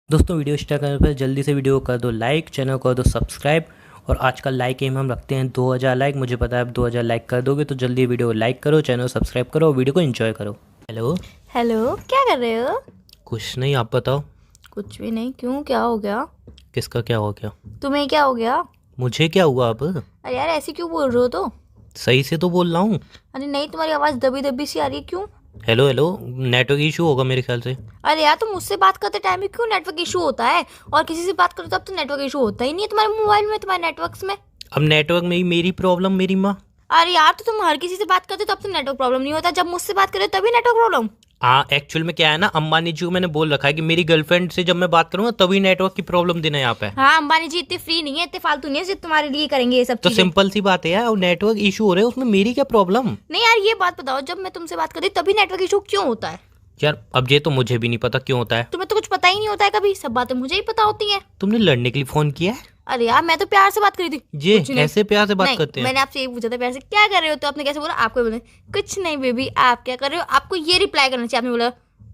दोस्तों video start करने पर जल्दी से वीडियो को कर दो लाइक, चैनल को कर दो सब्सक्राइब। और आज का लाइक एम हम रखते हैं 2000 लाइक। मुझे पता है आप 2000 लाइक कर दोगे, तो जल्दी वीडियो को लाइक करो, चैनल सब्सक्राइब करो और वीडियो को एंजॉय करो। हेलो हेलो, क्या कर रहे हो? कुछ नहीं, आप बताओ। कुछ भी नहीं। क्यों, क्या हो गया? किसका क्या हो गया? तुम्हें क्या हो गया? मुझे क्या हुआ अब? अरे यार, ऐसे क्यों बोल रहे हो? तो सही से तो बोल रहा हूँ। अरे नहीं, तुम्हारी आवाज़ दबी दबी सी आ रही है। क्यों? हेलो हेलो, नेटवर्क इशू होगा मेरे ख्याल से। अरे यार, तुम मुझसे बात करते टाइम में क्यों नेटवर्क इशू होता है? और किसी से बात करो तो अब तो नेटवर्क इशू होता ही नहीं है तुम्हारे मोबाइल में, तुम्हारे नेटवर्क्स में। अब नेटवर्क में ही मेरी प्रॉब्लम, मेरी माँ। अरे यार, तो तुम हर किसी से बात करते हो तो अब तो नेटवर्क प्रॉब्लम नहीं होता, जब मुझसे बात करो तभी नेटवर्क प्रॉब्लम। हाँ, एक्चुअल में क्या है ना, अंबानी जी को मैंने बोल रखा है कि मेरी गर्लफ्रेंड से जब मैं बात करूंगा तभी नेटवर्क की प्रॉब्लम देना यहाँ पे। हाँ, अंबानी जी इतने फ्री नहीं है, इतने फालतू नहीं है सिर्फ तुम्हारे लिए करेंगे ये सब तो चीजें। सिंपल सी बात है यार, और नेटवर्क इशू हो रहे हैं, उसमें मेरी क्या प्रॉब्लम? नहीं यार, ये बात बताओ, जब मैं तुमसे बात करती हूँ तभी नेटवर्क इशू क्यों होता है? यार अब ये तो मुझे भी नहीं पता क्यों होता है। तुम्हें तो कुछ पता ही नहीं होता है कभी, सब बातें मुझे ही पता होती हैं। तुमने लड़ने के लिए फोन किया है? अरे यार, मैं तो प्यार से बात करी थी। ये कुछ नहीं। ऐसे प्यार से बात नहीं, करते हैं? मैंने आपसे ये पूछा था प्यार से क्या कर रहे हो, तो आपने कैसे बोला? आपको बोला कुछ नहीं बेबी, आप क्या कर रहे हो? आपको ये रिप्लाई करना चाहिए, आपने बोला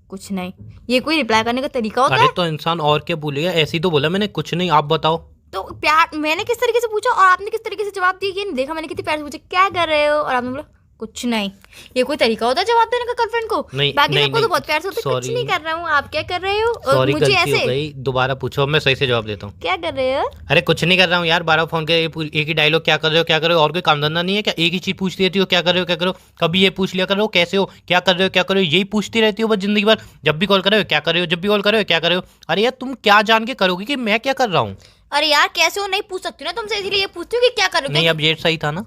कुछ नहीं। ये कोई रिप्लाई करने का तरीका होता अरे है? तो इंसान और क्या बोलेगा, ऐसे ही तो बोला मैंने, कुछ नहीं, आप बताओ। तो प्यार मैंने किस तरीके से पूछा और आपने किस तरीके से जवाब दिया, ये नहीं देखा मैंने कितनी प्यार से पूछा क्या कर रहे हो, और आपने बोला कुछ नहीं। ये कोई तरीका होता है जवाब देने का गर्लफ्रेंड को? नहीं, बाकी नहीं, सबको तो नहीं, बहुत प्यार से होता है, कुछ sorry। नहीं कर रहा हूँ, आप क्या कर रहे हो? और सॉरी, मुझे गलती हो ऐसे गई, दोबारा पूछो, मैं सही से जवाब देता हूँ। क्या कर रहे हो? अरे कुछ नहीं कर रहा हूँ यार, 12 फोन के एक ही डायलॉग, क्या कर रहे हो क्या कर रहे हो, और कोई काम धंधा नहीं है क्या? एक ही चीज पूछती रहती हो, क्या कर रहे हो क्या करो। कभी ये पूछ लिया करो कैसे हो, क्या कर रहे हो क्या करो, यही पूछती रहती हो बस जिंदगी भर। जब भी कॉल कर रहे हो क्या कर रहे हो, जब भी कॉल कर रहे हो क्या कर रहे हो। अरे यार तुम क्या जान के करोगे कि मैं क्या कर रहा हूँ? अरे यार, कैसे हो नहीं पूछ सकती ना तुमसे, इसलिए ये पूछती हूँ कि क्या कर रहे हो। नहीं, अब ये सही था ना?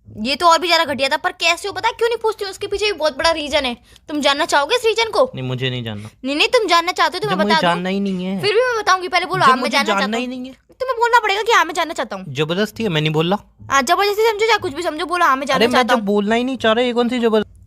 ये तो और भी ज्यादा घटिया था, पर कैसे हो पता क्यों नहीं पूछती हूँ? उसके पीछे भी बहुत बड़ा रीजन है। तुम जानना चाहोगे इस रीजन को? नहीं, मुझे नहीं जानना। नहीं नहीं, तुम जानना चाहते हो तो जब मैं मुझे बता जानना दूं। ही नहीं है। फिर भी मैं बताऊंगी, पहले बोलो जब हाँ मैं मुझे जानना चाहता जानना ही हूँ। नहीं है। तुम्हें बोलना पड़ेगा कि हाँ मैं जानना चाहता हूँ। जबरदस्ती है, मैं नहीं बोल रहा। जबरदस्ती समझो या कुछ भी समझो, बोलो हाँ मैं अरे जानना मैं चाहता जब हूँ। बोलना ही नहीं चाह रहा, ये कौन सी जबरदस्ती?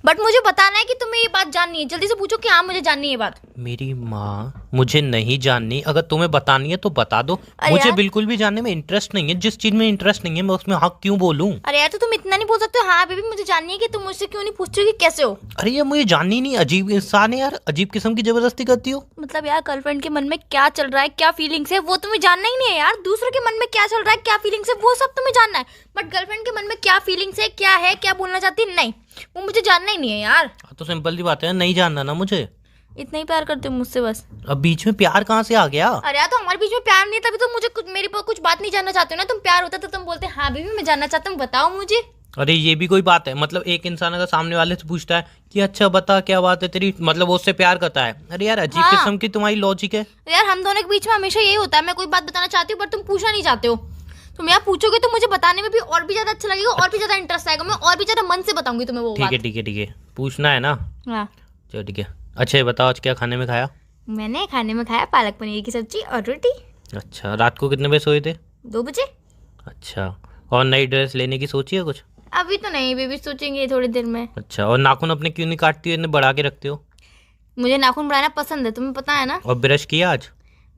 बट मुझे बताना है कि तुम्हें ये बात जाननी है, जल्दी से पूछो कि हाँ मुझे जाननी है बात। मेरी माँ, मुझे नहीं जाननी। अगर तुम्हें बतानी है तो बता दो। अरे मुझे यार, बिल्कुल भी जानने में इंटरेस्ट नहीं है। जिस चीज में इंटरेस्ट नहीं है मैं उसमें हाँ क्यों बोलूं? अरे यार, तो तुम इतना नहीं बोल सकते हो? हाँ बेबी मुझे जाननी है, कि तुम मुझसे क्यों नहीं पूछते हो कि कैसे हो? अरे यार मुझे जाननी नहीं। अजीब इंसान है यार, अजीब किस्म की जबरदस्ती करती हो। मतलब यार, गर्लफ्रेंड के मन में क्या चल रहा है, क्या फीलिंग्स है, वो तुम्हें जानना ही नहीं है यार। दूसरे के मन में क्या चल रहा है, क्या फीलिंग्स है, वो सब तुम्हें जानना है। बट गर्लफ्रेंड के मन में क्या फीलिंग्स है, क्या बोलना चाहती है, नहीं, वो मुझे जानना ही नहीं है यार। तो सिंपल सी बात है, नहीं जानना ना मुझे। इतना ही प्यार करते हो मुझसे बस? अब बीच में प्यार कहाँ से आ गया? अरे यार, तो हमारे बीच में प्यार नहीं है, तभी तो मुझे मेरे पर कुछ बात नहीं जानना चाहते हो ना तुम। प्यार होता तो तुम बोलते हाँ बेबी मैं जानना चाहता हूँ, बताओ मुझे। अरे ये भी कोई बात है? मतलब एक इंसान अगर सामने वाले से पूछता है कि अच्छा बता क्या बात है तेरी, मतलब वो उससे प्यार करता है। अरे यार अजीब हाँ। किस्म की तुम्हारी लॉजिक है यार, हम दोनों के बीच में हमेशा यही होता है, मैं कोई बात बताना चाहती हूँ बट तुम पूछना नहीं चाहते हो। तुम यार पूछोगे तो मुझे बताने में भी और भी ज्यादा अच्छा लगेगा, और भी ज्यादा इंटरेस्ट आएगा, मैं और भी ज्यादा मन से बताऊंगी तुम्हें वो ठीक है बात। ठीक है ठीक है, पूछना है ना? हाँ। चलो ठीक है। अच्छा ये बताओ, आज क्या खाने में खाया? मैंने खाने में खाया पालक पनीर की सब्जी और रोटी। अच्छा, रात को कितने बजे सोए थे? 2 बजे। अच्छा, और नई ड्रेस लेने की सोची है कुछ? अभी तो नहीं बेबी, सोचेंगे थोड़ी देर में। अच्छा, और नाखून अपने क्यों नहीं काटती हो, इन्हें बढ़ा के रखते हो? मुझे नाखून बढ़ाना पसंद है, तुम्हें पता है ना। और ब्रश किया आज?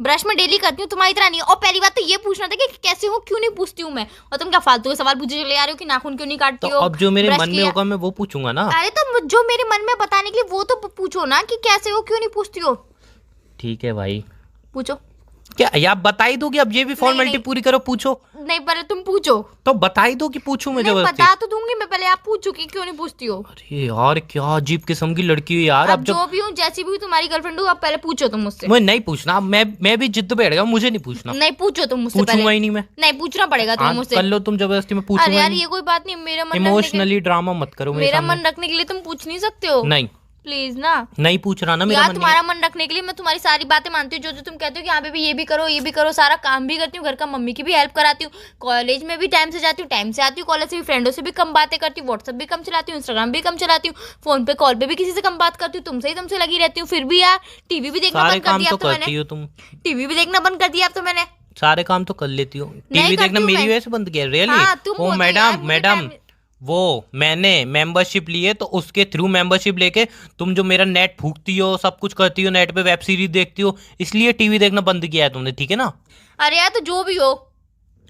ब्रश में डेली करती हूँ, तुम्हारी तरह नहीं। और पहली बात तो ये पूछना था कि कैसे हो, क्यों नहीं पूछती हूँ मैं। और तुम क्या फालतू के सवाल पूछे चले आ रहे हो कि नाखून क्यों नहीं काटती तो हो? अब जो मेरे ब्रश मन में किया। होगा मैं वो पूछूंगा ना। अरे तो जो मेरे मन में बताने के लिए वो तो पूछो ना कि कैसे हो, क्यों नहीं पूछती हो। ठीक है भाई। पूछो। क्या यार बता ही दो कि अब ये भी फॉर्मेलिटी नहीं। पूरी करो, पूछो। नहीं, पहले तुम पूछो। तो बता ही दो कि पूछूं मैं नहीं, जबरदस्ती? बता तो दूंगी मैं, पहले आप पूछो कि क्यों नहीं पूछती हो। अरे यार क्या अजीब किस्म की लड़की हो यार। अब अब जो भी हूँ, जैसी भी हूँ, तुम्हारी गर्लफ्रेंड हूँ, अब पहले पूछो तुम मुझसे। मैं नहीं पूछना, मैं भी जिद बैठ गया, मुझे नहीं पूछना। नहीं, पूछो तुम मुझसे पूछूंगा पहले। ही नहीं मैं। नहीं, पूछना पड़ेगा तुम्हें हाँ, मुझसे। कर लो तुम जबरदस्ती, मैं अरे पूछूंगा यार, ही ये कोई बात नहीं, मेरा मन नहीं। इमोशनली ड्रामा मत करो मेरे मेरा सामने। मन रखने के लिए तुम पूछ नहीं सकते हो। नहीं प्लीज ना। नहीं पूछ रहा ना, मेरा यार मन नहीं। तुम्हारा मन रखने के लिए मैं तुम्हारी सारी बातें मानती हूँ, जो तुम कहते हो कि हाँ बेबी ये भी करो ये भी करो, सारा काम भी करती हूँ, घर का मम्मी की भी हेल्प कराती हूँ, कॉलेज में भी टाइम से जाती हूँ, टाइम से आती हूँ, कॉलेज से भी फ्रेंडों से भी कम बातें करती हूँ, व्हाट्सएप भी कम चलाती हूँ, इंस्टाग्राम भी कम चलाती हूँ, फोन पे कॉल पे भी किसी से कम बात करती हूँ, तुमसे लगी रहती हूँ। फिर भी यार टीवी भी देखना सारे बंद कर काम दिया तो अब तो करती मैंने। हो तुम। टीवी भी देखना बंद कर दिया अब तो मैंने। सारे काम तो कर लेती हो। टीवी देखना करती हूँ मेरी मैं। वजह से बंद किया? रियली? हाँ, तुम ओ बोलते हो यार, मैडम मुझे मैडम, टाइम- वो मैंने मेंबरशिप ली है तो उसके थ्रू मेंबरशिप लेके तुम जो मेरा नेट फूकती हो, सब कुछ करती हो, नेट पे वेब सीरीज देखती हो, इसलिए टीवी देखना बंद किया है तुमने, ठीक है ना? अरे यार, तो जो भी हो,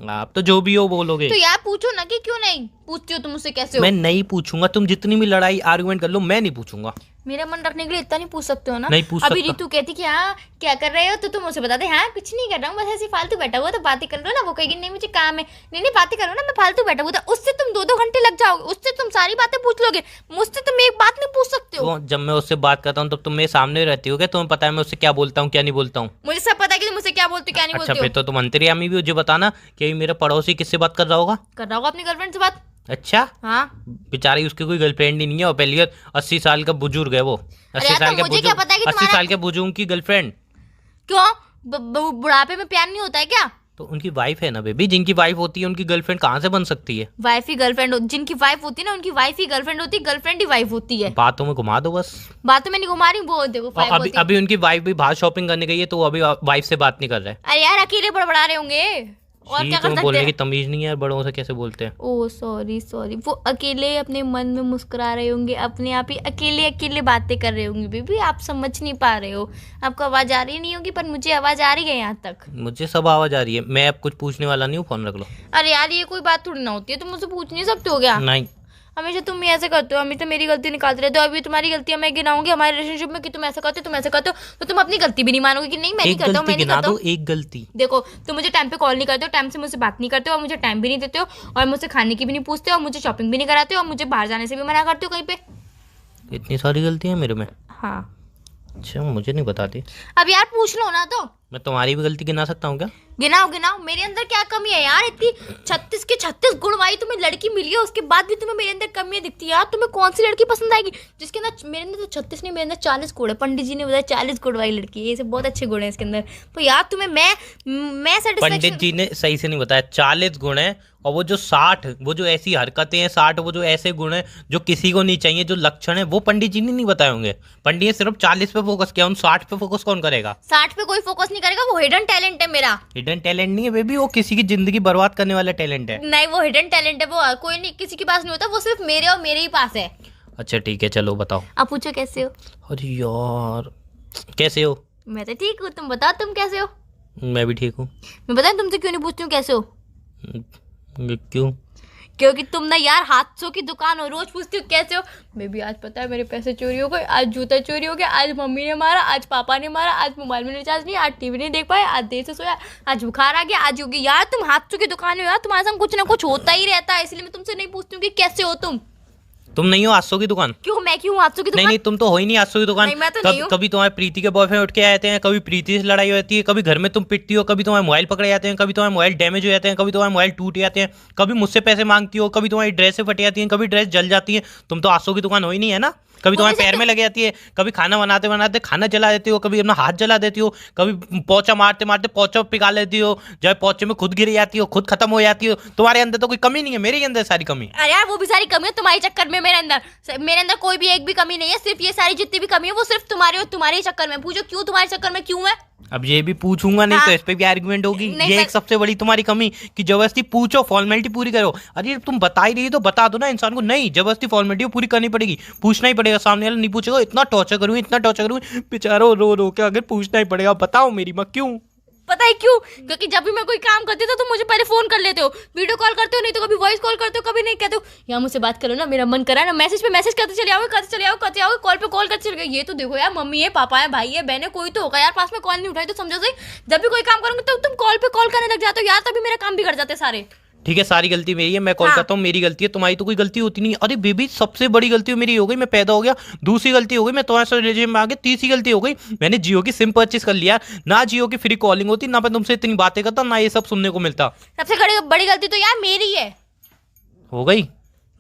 आप तो जो भी हो बोलोगे। तो यार पूछो ना कि क्यों नहीं पूछती हो तुम मुझसे कैसे हो। मैं नहीं पूछूंगा, तुम जितनी भी लड़ाई आर्गुमेंट कर लो, मैं नहीं पूछूंगा। मेरा मन रखने के लिए इतना नहीं पूछ सकते हो ना। नहीं पूछ अभी सकता। रितु कहती कि हाँ क्या कर रहे हो, तो तुम उसे बताते हाँ कुछ नहीं कर रहा हूँ, बस ऐसे फालतू बैठा हुआ, तो बातें कर लो ना। वो कहेगी नहीं मुझे काम है, नहीं नहीं बातें करो ना, मैं फालतू बैठा हुआ था। उससे तुम 2-2 घंटे लग जाओगे, उससे तुम सारी बातें पूछ लोगे, मुझसे तुम एक बात नहीं पूछ सकते हो। तो जब मैं उससे बात करता हूँ तब तुम मेरे सामने रहती हो क्या? तुम्हें पता है मैं उससे क्या बोलता हूँ क्या नहीं बोलता हूँ? मुझे सब पता है कि तुम मुझसे क्या बोलते हो क्या नहीं अच्छा बोलते फिर हो। तो तुम अंतर्यामी भी हो। जो बताना कि मेरा पड़ोसी किससे बात कर रहा होगा? कर रहा होगा अपनी गर्लफ्रेंड से बात। अच्छा, हाँ बेचारी उसकी कोई गर्लफ्रेंड ही नहीं है, और पहली बात 80 साल का बुजुर्ग है वो। 80 यार, साल तो के मुझे क्या पता है कि 80 तुम्हारा- साल के बुजुर्ग की गर्लफ्रेंड। क्यों बुढ़ापे में प्यार नहीं होता है क्या? तो उनकी वाइफ है ना बेबी, जिनकी वाइफ होती है उनकी गर्लफ्रेंड कहाँ से बन सकती है? वाइफ ही गर्लफ्रेंड जिनकी वाइफ होती है ना, उनकी वाइफ ही गर्लफ्रेंड होती है, गर्लफ्रेंड ही वाइफ होती है। बातों में घुमा दो बस। बातों में नहीं घुमा रही हूँ, वो देखो और अभी अभी उनकी वाइफ भी बाहर शॉपिंग करने गई है, तो वो अभी वाइफ से बात नहीं कर रहे। अरे यार अकेले बड़बड़ा रहे होंगे और क्या कर तुम्हें सकते बोलने की हैं। तमीज नहीं है यार, बड़ों से कैसे बोलते हैं? ओ सॉरी सॉरी, वो अकेले अपने मन में मुस्कुरा रहे होंगे, अपने आप ही अकेले अकेले बातें कर रहे होंगे। बेबी आप समझ नहीं पा रहे हो, आपको आवाज आ रही नहीं होगी पर मुझे आवाज आ रही है यहाँ तक। मुझे सब आवाज आ रही है। मैं अब कुछ पूछने वाला नहीं हूँ, फोन रख लो। अरे यार ये कोई बात थोड़ी ना होती है, तुम मुझसे पूछ नहीं सकते हो क्या? नहीं, हमेशा तुम ही ऐसे करते हो, हमेशा मेरी गलती निकालते रहते हो। अभी तुम्हारी गलतियां मैं गिनाऊंगी हमारे रिलेशनशिप में कि तुम ऐसा करते हो तुम ऐसा करते हो, तो तुम अपनी गलती भी नहीं मानोगे कि नहीं मैं नहीं एक करता हूँ, गलती मैं नहीं गिना करता दो, हूँ। एक गलती। देखो तुम मुझे टाइम पे कॉल नहीं करते हो, टाइम से मुझसे बात नहीं करते हो, और मुझे टाइम भी नहीं देते हो, और मुझसे खाने की भी नहीं पूछते हो, और मुझे शॉपिंग भी नहीं कराते हो, और मुझे बाहर जाने से भी मना करते हो कहीं पे। इतनी सारी गलतियां मेरे में? हाँ अच्छा, मुझे नहीं बताती। अब यार पूछ लो ना तो। मैं तुम्हारी भी गलती गिना सकता हूँ क्या? गिनाओ गिनाओ, मेरे अंदर क्या कमी है यार? इतनी 36 के 36 गुण वाली तुम्हें लड़की मिली है, उसके बाद भी तुम्हें मेरे अंदर कमियां दिखती है यार। तुम्हें कौन सी लड़की पसंद आएगी जिसके अंदर, मेरे अंदर तो 36 नहीं, मेरे अंदर 40 गुण है। पंडित जी ने बताया 40 गुण वाली लड़की है, ये सब बहुत अच्छे गुण है इसके अंदर। तो यार तुम्हें मैं पंडित सेटिस्फेक्शन। जी ने सही से नहीं बताया। 40 गुण है, और वो जो 60, वो जो ऐसी हरकतें हैं 60, वो जो ऐसे गुण हैं जो किसी को नहीं चाहिए, जो लक्षण है, वो पंडित जी ने नहीं बताए होंगे। पंडित ने सिर्फ 40 पे फोकस किया, उन 60 पे फोकस कौन करेगा? 60 पे कोई फोकस नहीं करेगा, वो हिडन टैलेंट है मेरा। हिडन टैलेंट नहीं है बेबी, वो किसी की जिंदगी बर्बाद करने वाला टैलेंट है। नहीं वो हिडन टैलेंट है, वो कोई नहीं किसी के पास नहीं होता, वो सिर्फ मेरे और मेरे ही पास है। अच्छा ठीक है, चलो बताओ। आप पूछो कैसे हो? अरे यार, कैसे हो? मैं तो ठीक हूँ, तुम बताओ तुम कैसे हो? मैं भी ठीक हूँ। मैं बताऊँ तुमसे क्यों नहीं पूछती हूँ कैसे हो? क्यों? क्योंकि तुम ना यार हादसों की दुकान हो, रोज पूछती हो कैसे हो। बेबी आज पता है मेरे पैसे चोरी हो गए, आज जूता चोरी हो गया, आज मम्मी ने मारा, आज पापा ने मारा, आज मोबाइल में रिचार्ज नहीं, आज टीवी नहीं देख पाए, आज देर से सोया, आज बुखार आ गया, आज होगी। यार तुम हादसों की दुकान हो यार, तुम्हारे संग कुछ ना कुछ होता ही रहता है, इसलिए मैं तुमसे नहीं पूछती हूँ कि कैसे हो तुम। तुम नहीं हो आंसू की दुकान? क्यों मैं क्यों हादसों की नहीं दुकान? नहीं, तुम तो हो ही नहीं आंसू की दुकान। नहीं, मैं तो नहीं हूँ। कभी तुम्हारे प्रीति के बॉयफ्रेंड उठ के आते हैं, कभी प्रीति से लड़ाई होती है, कभी घर में तुम पिटती हो, कभी तुम्हारे मोबाइल पकड़े जाते हैं, कभी तुम्हारे मोबाइल डैमेज हो जाते हैं, कभी तुम्हारे मोबाइल टूट जाते हैं, कभी मुझसे पैसे मांगती हो, कभी तुम्हारी ड्रेसें फट जाती हैं, कभी ड्रेस जल जाती है। तुम तो आंसू की दुकान हो ही नहीं है ना। कभी तुम्हारे पैर में लग जाती है, कभी खाना बनाते बनाते खाना जला देती हो, कभी अपना हाथ जला देती हो, कभी पोछा मारते मारते पोछा पिघा लेती हो, जब पोछे में खुद गिर जाती हो, खुद खत्म हो जाती हो। तुम्हारे अंदर तो कोई कमी नहीं है, मेरे अंदर सारी कमी। अरे यार वो भी सारी कमी है तुम्हारे चक्कर में, मेरे अंदर कोई भी एक भी कमी नहीं है, सिर्फ ये सारी जितनी भी कमी है वो सिर्फ तुम्हारे और तुम्हारे ही चक्कर में। पूछो क्यों तुम्हारे चक्कर में क्यों है? अब ये भी पूछूंगा नहीं हाँ। तो इस पे भी आर्गुमेंट होगी। नहीं, ये पर- एक सबसे बड़ी तुम्हारी कमी कि जबरदस्ती पूछो, फॉर्मेलिटी पूरी करो। अरे तुम बता ही रही तो बता दो ना इंसान को। नहीं, जबरदस्ती फॉर्मेलिटी पूरी करनी पड़ेगी, पूछना ही पड़ेगा। सामने वाला नहीं पूछेगा, इतना टॉर्चर करूंगी, इतना टॉर्चर करूंगी, बेचारो रो रो के अगर पूछना ही पड़ेगा। बताओ मेरी माँ क्यों? पता है क्यों? क्योंकि जब भी मैं कोई काम करती हूँ तो तुम मुझे पहले फोन कर लेते हो, वीडियो कॉल करते हो, नहीं तो कभी वॉइस कॉल करते हो, कभी नहीं कहते हो यार मुझसे बात करो ना, मेरा मन करा ना, मैसेज पे मैसेज करते चले आओगे, कॉल पे कॉल करते चले गए। ये तो देखो यार, मम्मी है, पापा है, भाई है, बहन है, कोई तो होगा यार पास में, कॉल नहीं उठाई तो समझो सही। जब भी कोई काम करूंगी तो तुम कॉल पे कॉल करने लग जाते हो यार, तभी मेरा काम बिगड़ जाते सारे। ठीक है, सारी गलती मेरी है, मैं कॉल हाँ। करता हूँ, मेरी गलती है। तुम्हारी तो कोई गलती होती नहीं है। अरे बेबी, सबसे बड़ी गलती मेरी हो गई, मैं पैदा हो गया। दूसरी गलती हो गई, मैं तुम्हारे साथ रिलेशन में आ गया। तीसरी गलती हो गई, मैंने जियो की सिम परचेस कर लिया। ना जियो की फ्री कॉलिंग होती, ना मैं तुमसे इतनी बातें करता, ना ये सब सुनने को मिलता। सबसे बड़ी गलती तो यार मेरी है। हो गई?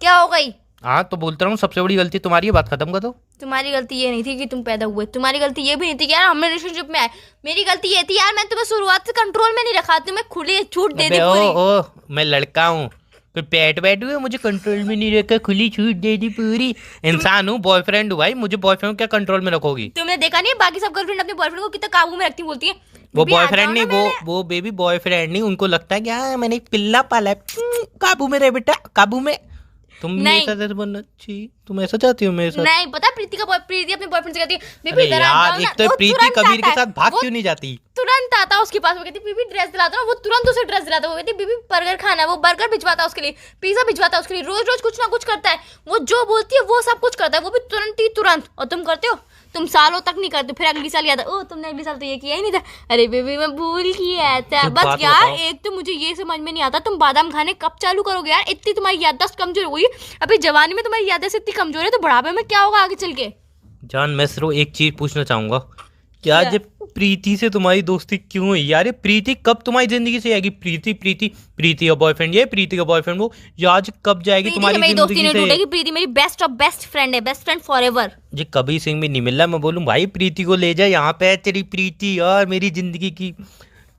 क्या हो गई? हाँ तो बोलता हूँ, सबसे बड़ी गलती तुम्हारी है, बात खत्म कर दो। तुम्हारी गलती ये नहीं थी कि तुम पैदा हुए, तुम्हारी गलती ये भी नहीं थी कि यार हम रिलेशनशिप में आए। मेरी गलती ये थी यार, मैं तुम्हें शुरुआत से कंट्रोल में नहीं रखा, तुम्हें खुली छूट दे दी पूरी। ओ मैं लड़का हूँ, कोई पेट बैठ हुए, मुझे कंट्रोल में नहीं रखा, खुली छूट दे दी पूरी। इंसान हूँ, बॉयफ्रेंड हूँ भाई, मुझे बॉयफ्रेंड क्या कंट्रोल में रखोगी? तुमने देखा नहीं है बाकी सब गर्लफ्रेंड अपने बॉयफ्रेंड को कितना काबू में रखती बोलती है। वो बेबी, आ बॉयफ्रेंड जाओ नहीं, ना मेरे। वो बेबी बॉयफ्रेंड नहीं, उनको लगता है कि हाँ मैंने एक पिल्ला पाला है, काबू में रहे बेटा, काबू में। तुम मेरे नहीं। साथ ऐसे बनना चाहिए, तुम ऐसा चाहती हो मेरे साथ? नहीं पता, प्रीति अपने बॉयफ्रेंड से कहती है बेबी अरे इधर आ यार, जाओ एक ना। तो वो प्रीति तुरंत कबीर आता के है, साथ भाग वो क्यों नहीं जाती? तुरंत तुरंत आता उसके पास, वो कहती बीबी ड्रेस दिलाता ना, वो तुरंत उसे ड्रेस दिलाता, वो कहती बीबी बर्गर खाना है, वो बर्गर भिजवाता है उसके लिए, पिज्जा भिजवाता है उसके लिए, रोज रोज कुछ ना कुछ करता है, वो जो बोलती है वो सब कुछ करता है, वो भी तुरंत ही तुरंत। और तुम करते हो? तुम सालों तक नहीं करते, फिर अगली साल याद, ओ तुमने अगली साल तो ये किया ही नहीं था, अरे बेबी मैं भूल किया था। बस यार एक तो मुझे ये समझ में नहीं आता, तुम बादाम खाने कब चालू करोगे यार? इतनी तुम्हारी याददाश्त कमजोर हो गई, अभी जवानी में तुम्हारी याददाश्त इतनी कमजोर है, तो बुढ़ापे में क्या होगा आगे चल के? जान मैं सिर्फ एक चीज पूछना चाहूंगा, क्या जब प्रीति से तुम्हारी दोस्ती क्यों हुई यार? ये प्रीति कब तुम्हारी जिंदगी से आएगी? प्रीति प्रीति प्रीति का बॉयफ्रेंड ये, प्रीति का बॉयफ्रेंड वो, ये आज कब जाएगी तुम्हारी मेरी दोस्ती जिंदगी नहीं से? टूटेगी, प्रीति मेरी बेस्ट ऑफ बेस्ट फ्रेंड है, बेस्ट फ्रेंड फॉरएवर। ये कभी सिंह में नहीं मिल रहा, मैं बोलूं भाई प्रीति को ले जा यहाँ पे, तेरी प्रीति यार मेरी जिंदगी की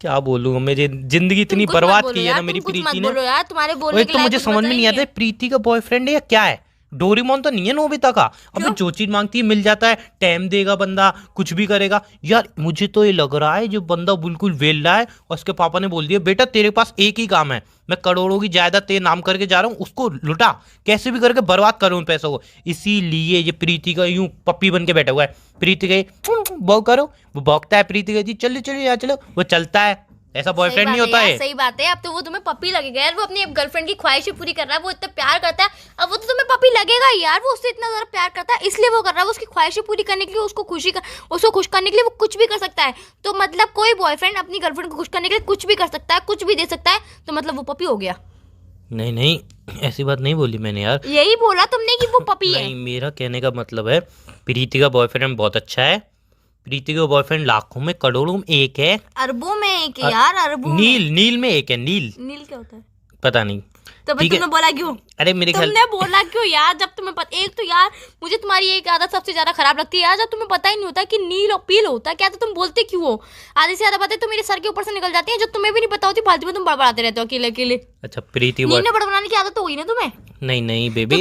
क्या बोलूँ, मेरी जिंदगी इतनी बर्बाद की है ना मेरी प्रीति ने। यार तुम्हारे बोलने तो मुझे समझ में नहीं आता प्रीति का बॉयफ्रेंड है या क्या है? डोरेमोन तो नहीं है नोबिता का, अब जो चीज मांगती है मिल जाता है, टाइम देगा बंदा, कुछ भी करेगा। यार मुझे तो ये लग रहा है जो बंदा बिल्कुल वेला है और उसके पापा ने बोल दिया बेटा तेरे पास एक ही काम है, मैं करोड़ों की जायदाद तेरे नाम करके जा रहा हूँ, उसको लुटा कैसे भी करके बर्बाद करो उन पैसों को। इसीलिए ये प्रीति का यूं पप्पी बन के बैठा हुआ है। प्रीति के बॉक करो, वो बॉकता है, प्रीति का जी चलो चलो यहाँ चलो, वो चलता है। ऐसा बॉयफ्रेंड नहीं होता है। सही बात है, अब तो वो तुम्हें पपी लगेगा यार, वो अपनी गर्लफ्रेंड की ख्वाहिशें पूरी कर रहा है, वो इतना प्यार करता है, अब वो तो तुम्हें पपी लगेगा यार, वो उससे इतना ज्यादा प्यार करता है इसलिए वो कर रहा है, वो उसकी ख्वाहिशें पूरी करने के लिए, उसको खुश करने के लिए वो कुछ भी कर सकता है। तो मतलब कोई बॉयफ्रेंड अपनी गर्लफ्रेंड को खुश करने के लिए कुछ भी कर सकता है, कुछ भी दे सकता है, तो मतलब वो पपी हो गया। नहीं नहीं ऐसी बात नहीं बोली मैंने यार, यही बोला तुमने कि वो पपी है। नहीं मेरा कहने का मतलब है प्रीति का बॉयफ्रेंड बहुत अच्छा है, प्रीति का बॉयफ्रेंड लाखों में करोड़ों में एक है, अरबों में एक है यार, अरबों नील में एक है। नील क्या होता है पता नहीं, तो तुमने बोला क्यों? अरे मेरे ख्याल तुमने बोला क्यों यार, जब तुम्हें पता, एक तो यार मुझे तुम्हारी एक आदत सबसे ज्यादा खराब लगती है यार, जब तुम्हें पता ही नहीं होता कि नील और पील होता है क्या, तो तुम बोलते क्यों हो? आधी से ज्यादा बातें तो मेरे सर के ऊपर से निकल जाती हैं, जो तुम्हें भी नहीं पता होती, फालतू में तुम बड़बड़ाते रहते हो अकेले अकेले। अच्छा प्रीति बड़बड़ाने की आदत तो हुई ना तुम्हें? नहीं बेबी,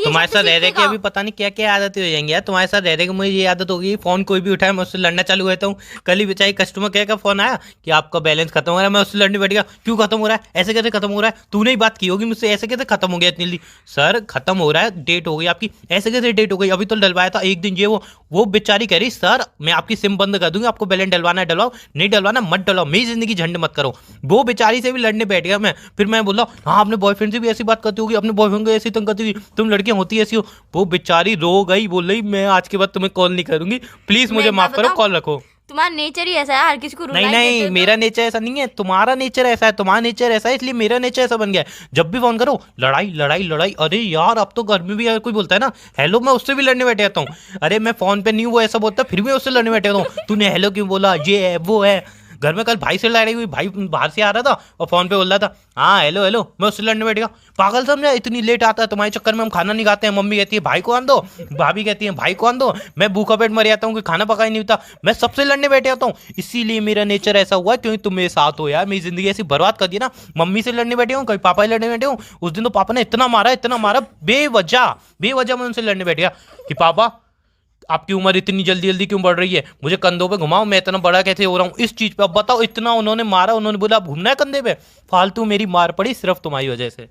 तुम्हारे साथ रह रहे के अभी पता नहीं क्या क्या आदतें हो जाएंगी यार, तुम्हारे साथ रह रहे मुझे ये आदत हो गई, फोन कोई भी उठाए मैं उससे लड़ना चालू रहता हूँ। कल ही बेचारी कस्टमर केयर का फोन आया कि आपका बैलेंस खत्म हो रहा है, मैं उससे लड़ने बैठ गया, क्यों खत्म हो रहा है, ऐसे कैसे खत्म हो रहा है, तूने ही बात की होगी मुझसे, ऐसे कैसे खत्म हो गया इतनी जल्दी? सर खत्म हो रहा है, डेट हो गई आपकी, ऐसे कैसे डेट हो गई, अभी तो डलवाया था एक दिन, ये वो बेचारी कह रही सर मैं आपकी सिम बंद कर दूंगी, आपको बैलेंस डलवाना है डलवाओ, नहीं डलवाना मत डलवाओ, मेरी जिंदगी झंड मत करो। वो बेचारी से भी लड़ने बैठ गया मैं, फिर मैं बोला हाँ अपने बॉयफ्रेंड से भी ऐसी बात करती होगी, अपने बॉयफ्रेंड को ऐसी तंग करती होगी, तुम लड़कियां होती ऐसी हो। वो बेचारी रो गई, बोल रही मैं आज के बाद तुम्हें कॉल नहीं करूंगी, प्लीज मुझे माफ करो, कॉल रखो। तुम्हारा नेचर ही ऐसा है, हर किसी को नहीं मेरा नेचर ऐसा नहीं है, तुम्हारा नेचर ऐसा है, तुम्हारा नेचर ऐसा है, इसलिए मेरा नेचर ऐसा बन गया है। जब भी फोन करो लड़ाई लड़ाई लड़ाई, अरे यार अब तो घर में भी अगर कोई बोलता है ना हेलो, मैं उससे भी लड़ने बैठ जाता हूँ। अरे मैं फोन पे नहीं हूँ वो ऐसा बोलता फिर भी उससे लड़ने बैठ जाता हूँ, तूने हेलो क्यों बोला, ये है वो है। घर में कल भाई से लड़ाई हुई, भाई बाहर से आ रहा था और फोन पे बोल रहा था हाँ हेलो हेलो, मैं उससे लड़ने बैठ गया। पागल समझा, इतनी लेट आता है तुम्हारे चक्कर में हम खाना नहीं खाते हैं, मम्मी कहती है भाई को आन दो, भाभी कहती है भाई को आन दो, मैं भूखा पेट मर जाता हूँ, खाना पका ही नहीं होता, मैं सबसे लड़ने बैठ जाता हूँ। इसीलिए मेरा नेचर ऐसा हुआ क्योंकि तुम मेरे साथ हो यार, मेरी जिंदगी ऐसी बर्बाद कर दी ना। मम्मी से लड़ने बैठे हूँ, कभी पापा से लड़ने बैठे हूँ, उस दिन तो पापा ने इतना मारा बेवजह मैं उनसे लड़ने बैठ गया कि पापा आपकी उम्र इतनी जल्दी जल्दी क्यों बढ़ रही है, मुझे कंधों पे घुमाओ, मैं इतना बड़ा कैसे हो रहा हूँ इस चीज पे, अब बताओ। इतना उन्होंने मारा, उन्होंने बोला आप घूमना है कंधे पे, फालतू मेरी मार पड़ी सिर्फ तुम्हारी वजह से।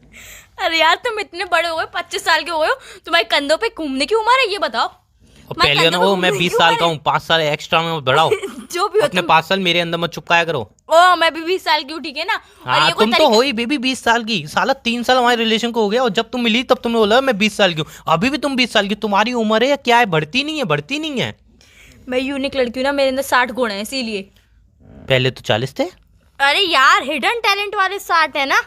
अरे यार तुम इतने बड़े हो गए, 25 साल के हो गए हो, तुम्हारे कंधों पे घूमने की उम्र है ये बताओ? पहले ना वो मैं 20 साल का हूँ, 5 साल एक्स्ट्रा में बढ़ाओ जो भी हो अपने 5 साल मेरे अंदर मत चुपकाया करो। ओ मैं भी 20 साल की हूँ, ठीक है ना? हाँ तुम तो हो ही बेबी 20 साल की, साला 3 साल हमारे रिलेशन को हो गया और जब तुम मिली तब तुमने बोला मैं 20 साल की हूँ, अभी भी तुम 20 साल की, तुम्हारी उम्र है या क्या है, बढ़ती नहीं है। मैं यूनिक लड़की हूँ ना, मेरे अंदर 60 गुण है इसीलिए। पहले तो 40 थे। अरे यार हिडन टैलेंट वाले 60 है ना।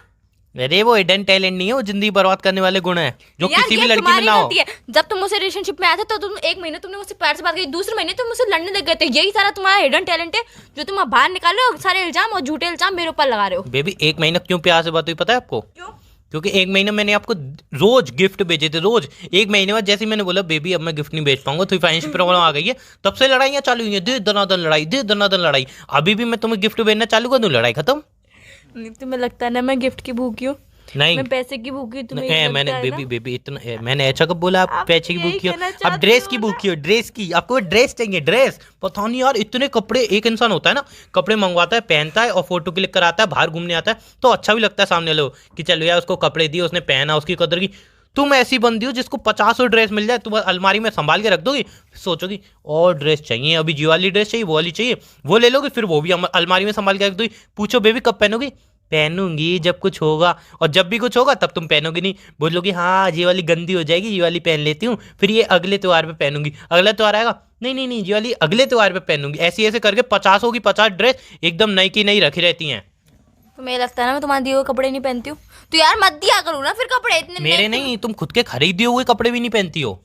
अरे वो हिडन टैलेंट नहीं है, वो जिंदगी बर्बाद करने वाले गुण है जो किसी भी लड़की में ना हो। जब तुम मुझसे रिलेशनशिप में आए थे तो तुम एक महीने तुमने मुझसे प्यार से बात की, दूसरे महीने तुम मुझसे लड़ने लग गए थे। यही सारा तुम्हारा हिडन टैलेंट है जो तुम बाहर निकाल रहे हो, सारे इल्जाम और झूठे इल्जाम मेरे ऊपर लगा रहे हो। बेबी 1 महीना क्यों प्यार से बात हुई पता है आपको? क्यों? क्योंकि 1 महीना मैंने आपको रोज गिफ्ट भेजे थे, रोज। 1 महीने बाद जैसे मैंने बोला बेबी अब मैं गिफ्ट नहीं भेज पाऊंगा, तो फाइनेंशियल प्रॉब्लम आ गई है, तब से लड़ाइयाँ चालू हुई हैं, दे दनादन लड़ाई। अभी भी मैं तुम्हें गिफ्ट भेजना चालू कर दूं, लड़ाई खत्म। तुम्हें लगता है ना मैं गिफ्ट की भूखी हूँ? नहीं मैं पैसे की भूखी हूँ। मैंने बेबी इतना मैंने ऐसा कब बोला आप पैसे की भूखी हो? आप ड्रेस की भूखी हो, ड्रेस की, आपको ड्रेस चाहिए, ड्रेस। पता नहीं यार इतने कपड़े, एक इंसान होता है ना कपड़े मंगवाता है, पहनता है और फोटो क्लिक कराता है, बाहर घूमने आता है तो अच्छा भी लगता है सामने लोग कि चलो यार उसको कपड़े दिए, उसने पहना, उसकी कदर की। तुम ऐसी बंदी हो जिसको 50 ड्रेस मिल जाए, तुम अलमारी में संभाल के रख दोगी, सोचोगी और ड्रेस चाहिए, अभी जी वाली ड्रेस चाहिए, वो वाली चाहिए, वो ले लोगे, फिर वो भी अलमारी में संभाल के रख दोगी। पूछो बेबी कब पहनोगी? पहनूंगी जब कुछ होगा, और जब भी कुछ होगा तब तुम पहनोगी नहीं, बोलोगी हाँ ये वाली गंदी हो जाएगी, ये वाली पहन लेती हूँ, फिर ये अगले त्योहार पे पहनूंगी, अगला त्योहार आएगा, नहीं नहीं नहीं ये वाली अगले त्योहार पे पहनूंगी, ऐसे ऐसे करके 50 होगी 50 ड्रेस एकदम नई की नई रखी रहती हैं। तो मुझे लगता है ना मैं तुम्हारे दिए हुए कपड़े नहीं पहनती हूँ, तो यार मत दिया करो ना फिर कपड़े इतने मेरे नहीं, तुम खुद के खरीदे हुए कपड़े भी नहीं पहनती हो।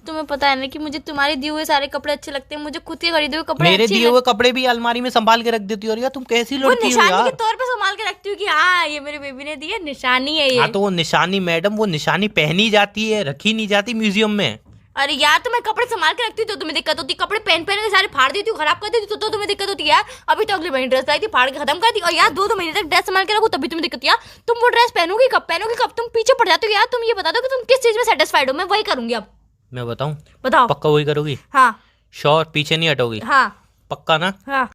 तुम्हें पता है ना कि मुझे तुम्हारे दिए हुए सारे कपड़े अच्छे लगते हैं, मुझे खुद के खरीदे हुए कपड़े मेरे अच्छे दिए हुए कपड़े भी अलमारी में संभाल के रख देती हो, यार तुम कैसी वो लड़की हो निशानी यार। के तौर पे संभाल के रखती हूँ कि हाँ ये मेरे बेबी ने दी है, निशानी है ये। हाँ तो वो निशानी मैडम, वो निशानी पहनी जाती है, रखी नहीं जाती म्यूजियम में। अरे यार तो मैं कपड़े संभाल के रखती हूँ तो तुम्हें दिक्कत होती, कपड़े पहन पहन के सारे फाड़ देती हूँ, खराब कर देती हूँ तो तुम्हें दिक्कत होती है यार। अभी तो अगले महीने ड्रेस लाई थी, फाड़ के खत्म कर दी, और यार 2 महीने तक ड्रेस संभाल के रखूँ तभी तुम्हें दिक्कत यार। तुम वो ड्रेस पहनोगी कब तुम पीछे पड़ जाते हो यार। तुम ये बता दो कि तुम किस चीज में सेटिस्फाइड हो, मैं वही करूंगी अब। मैं बताऊं? बताओ। पक्का वही करोगी? हाँ श्योर? पीछे नहीं हटोगी? हाँ पक्का ना? हाँ।